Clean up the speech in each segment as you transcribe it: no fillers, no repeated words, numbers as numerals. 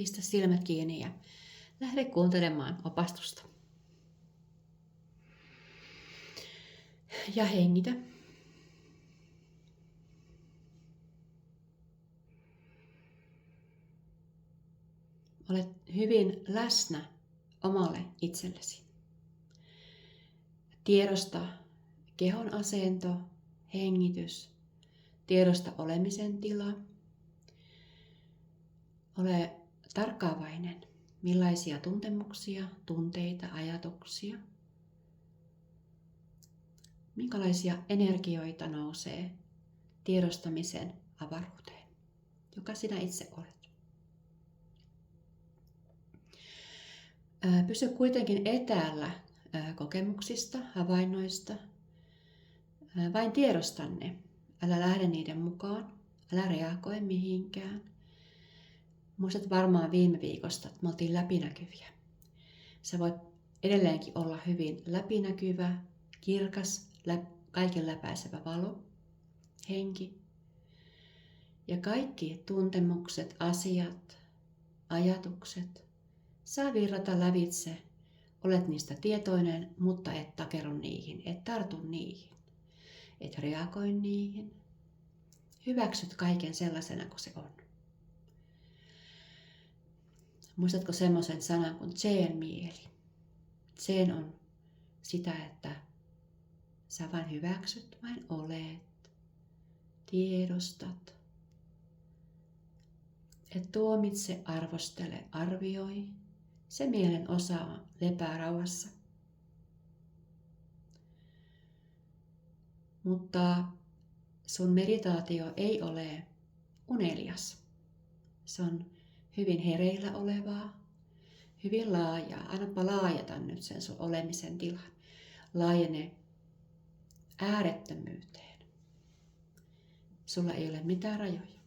Pistä silmät kiinni ja lähde kuuntelemaan opastusta. Ja hengitä. Olet hyvin läsnä omalle itsellesi. Tiedosta kehon asento, hengitys, tiedosta olemisen tila. Ole tarkkaavainen, millaisia tuntemuksia, tunteita, ajatuksia, minkälaisia energioita nousee tiedostamisen avaruuteen, joka sinä itse olet. Pysy kuitenkin etäällä kokemuksista, havainnoista. Vain tiedostanne. Älä lähde niiden mukaan. Älä reagoi mihinkään. Muistat varmaan viime viikosta, että me oltiin läpinäkyviä. Sä voit edelleenkin olla hyvin läpinäkyvä, kirkas, kaiken läpäisevä valo, henki. Ja kaikki tuntemukset, asiat, ajatukset saa virrata lävitse. Olet niistä tietoinen, mutta et takerru niihin, et tartu niihin, et reagoi niihin. Hyväksyt kaiken sellaisena kuin se on. Muistatko semmoisen sanan kuin Zen mieli? Zen on sitä, että sä vain hyväksyt, vain olet, tiedostat. Et tuomitse, arvostele, arvioi. Se mielen osa lepää rauhassa. Mutta sun meditaatio ei ole unelias. Se on hyvin hereillä olevaa, hyvin laajaa. Annapa laajata nyt sen sun olemisen tilan. Laajene äärettömyyteen. Sulla ei ole mitään rajoja.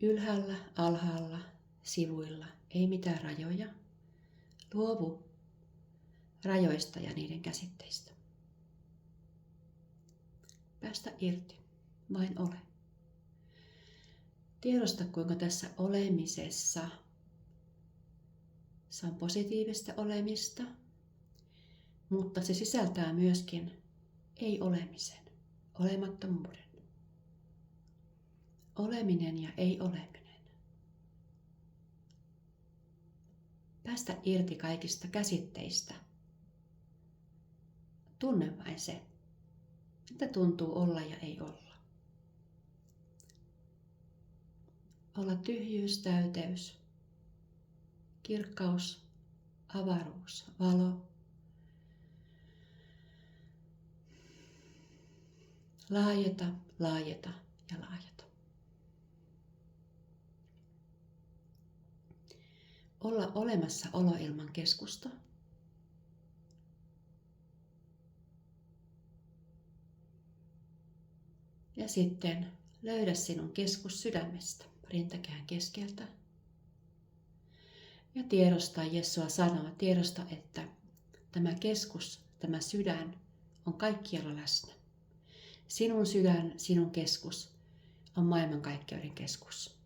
Ylhäällä, alhaalla, sivuilla ei mitään rajoja. Luovu rajoista ja niiden käsitteistä. Päästä irti, vain ole. Tiedosta, kuinka tässä olemisessa se on positiivista olemista, mutta se sisältää myöskin ei-olemisen, olemattomuuden. Oleminen ja ei-oleminen. Päästä irti kaikista käsitteistä. Tunne vain se, mitä tuntuu olla ja ei olla. Olla tyhjyys, täyteys, kirkkaus, avaruus, valo. Laajeta, laajeta ja laajeta. Olla olemassa olo ilman keskusta. Ja sitten löydä sinun keskus sydämestä, rintakään keskeltä. Ja tiedosta, Jessua sanoo, tiedosta, että tämä keskus, tämä sydän on kaikkialla läsnä. Sinun sydän, sinun keskus on maailmankaikkeuden keskus.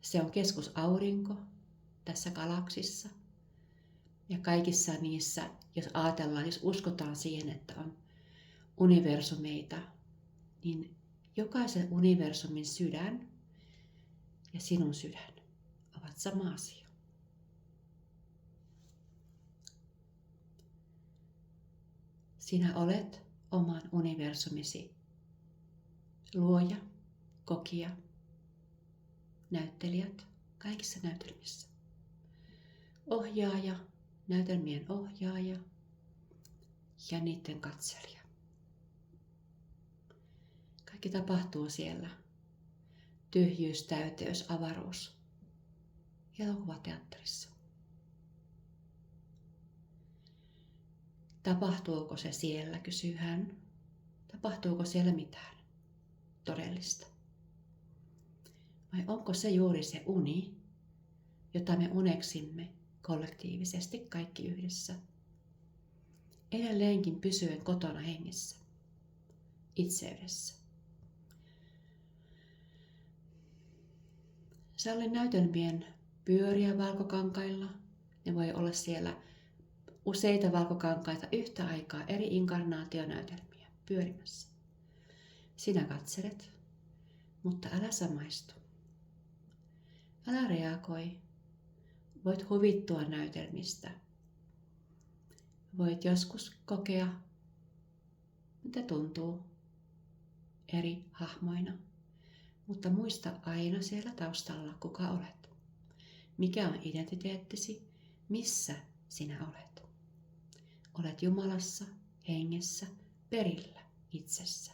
Se on keskusaurinko tässä galaksissa. Ja kaikissa niissä, jos ajatellaan, jos uskotaan siihen, että on universumeita, niin jokaisen universumin sydän ja sinun sydän ovat sama asia. Sinä olet oman universumisi luoja, kokija, näyttelijät kaikissa näytelmissä. Ohjaaja, näytelmien ohjaaja ja niiden katselija. Kaikki tapahtuu siellä. Tyhjyys, täyteys, avaruus. Elokuvateatterissa. Tapahtuuko se siellä, kysyy hän. Tapahtuuko siellä mitään todellista? Vai onko se juuri se uni, jota me uneksimme kollektiivisesti kaikki yhdessä? Edelleenkin pysyen kotona hengessä, itseydessä. Salli näytelmien pyöriä valkokankailla. Ne voi olla siellä useita valkokankaita yhtä aikaa, eri inkarnaationäytelmiä pyörimässä. Sinä katselet, mutta älä samaistu. Älä reagoi. Voit huvittua näytelmistä. Voit joskus kokea, mitä tuntuu eri hahmoina. Mutta muista aina siellä taustalla, kuka olet. Mikä on identiteettisi, missä sinä olet. Olet Jumalassa, hengessä, perillä, itsessä,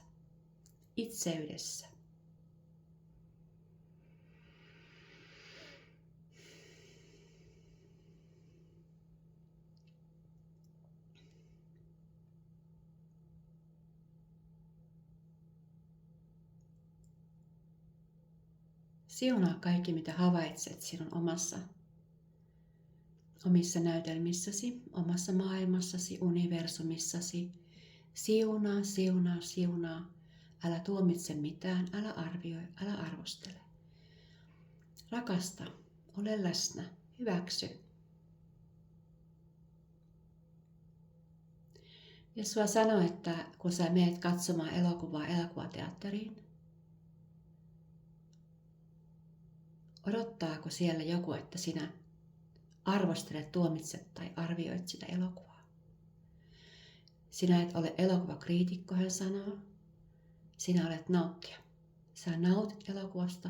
itseydessä. Siunaa kaikki, mitä havaitset sinun omissa näytelmissäsi, omassa maailmassasi, universumissasi. Siunaa, siunaa, siunaa. Älä tuomitse mitään, älä arvioi, älä arvostele. Rakasta, ole läsnä, hyväksy. Jos sua sanoo, että kun sä meet katsomaan elokuvaa elokuvateatteriin, odottaako siellä joku, että sinä arvostelet, tuomitset tai arvioit sitä elokuvaa? Sinä et ole elokuvakriitikko, hän sanoo. Sinä olet nauttija. Sä nautit elokuvasta.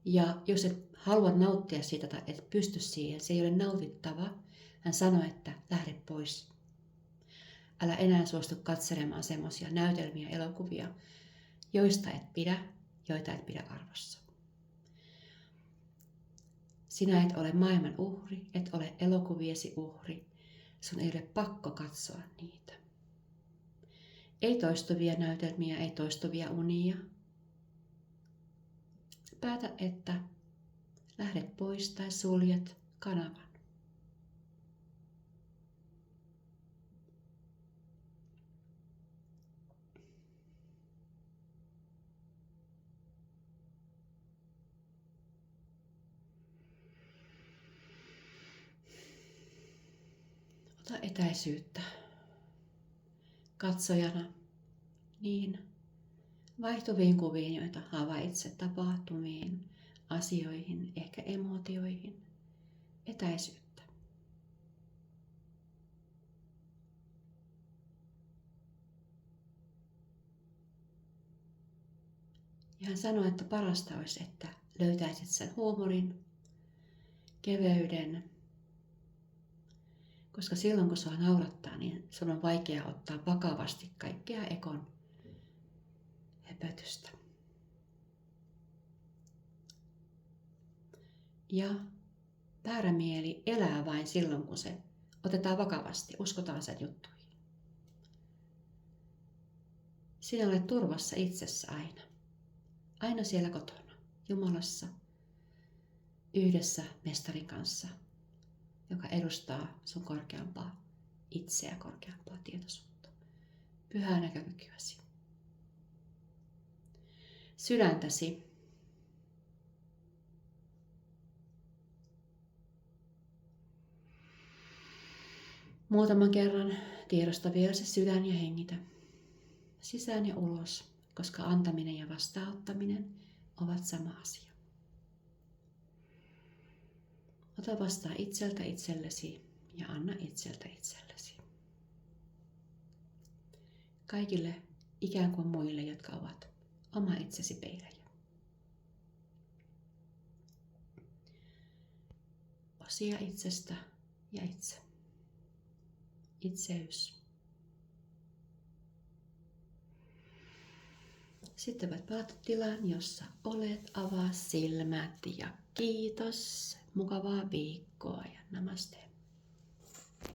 Ja jos et halua nauttia siitä tai et pysty siihen, se ei ole nautittava. Hän sanoi, että lähde pois. Älä enää suostu katselemaan semmoisia näytelmiä, elokuvia, joista et pidä, joita et pidä arvossa. Sinä et ole maailman uhri, et ole elokuviesi uhri. Sun ei ole pakko katsoa niitä. Ei toistuvia näytelmiä, ei toistuvia unia. Päätä, että lähdet pois tai suljet kanavan. Ota etäisyyttä katsojana niin vaihtuviin kuviin, joita havaitset, tapahtumiin, asioihin, ehkä emootioihin. Etäisyyttä. Ja hän sanoi, että parasta olisi, että löytäisit sen huumorin, keveyden, koska silloin kun sua naurattaa, niin sun on vaikea ottaa vakavasti kaikkea ekon höpötystä. Ja väärämieli elää vain silloin, kun se otetaan vakavasti, uskotaan sen juttuihin. Sinä olet turvassa itsessä aina. Aina siellä kotona, Jumalassa, yhdessä mestarin kanssa, joka edustaa sun korkeampaa itseä, korkeampaa tietoisuutta, pyhää näkökykyäsi. Sydäntäsi. Muutaman kerran tiedosta vielä se sydän ja hengitä. Sisään ja ulos, koska antaminen ja vastaanottaminen ovat sama asia. Ota vastaan itseltä itsellesi ja anna itseltä itsellesi. Kaikille ikään kuin muille, jotka ovat oma itsesi peilejä. Osia itsestä ja itse. Itseys. Sitten voit palata tilaan, jossa olet, avaa silmät ja kiitos. Mukavaa viikkoa ja namaste.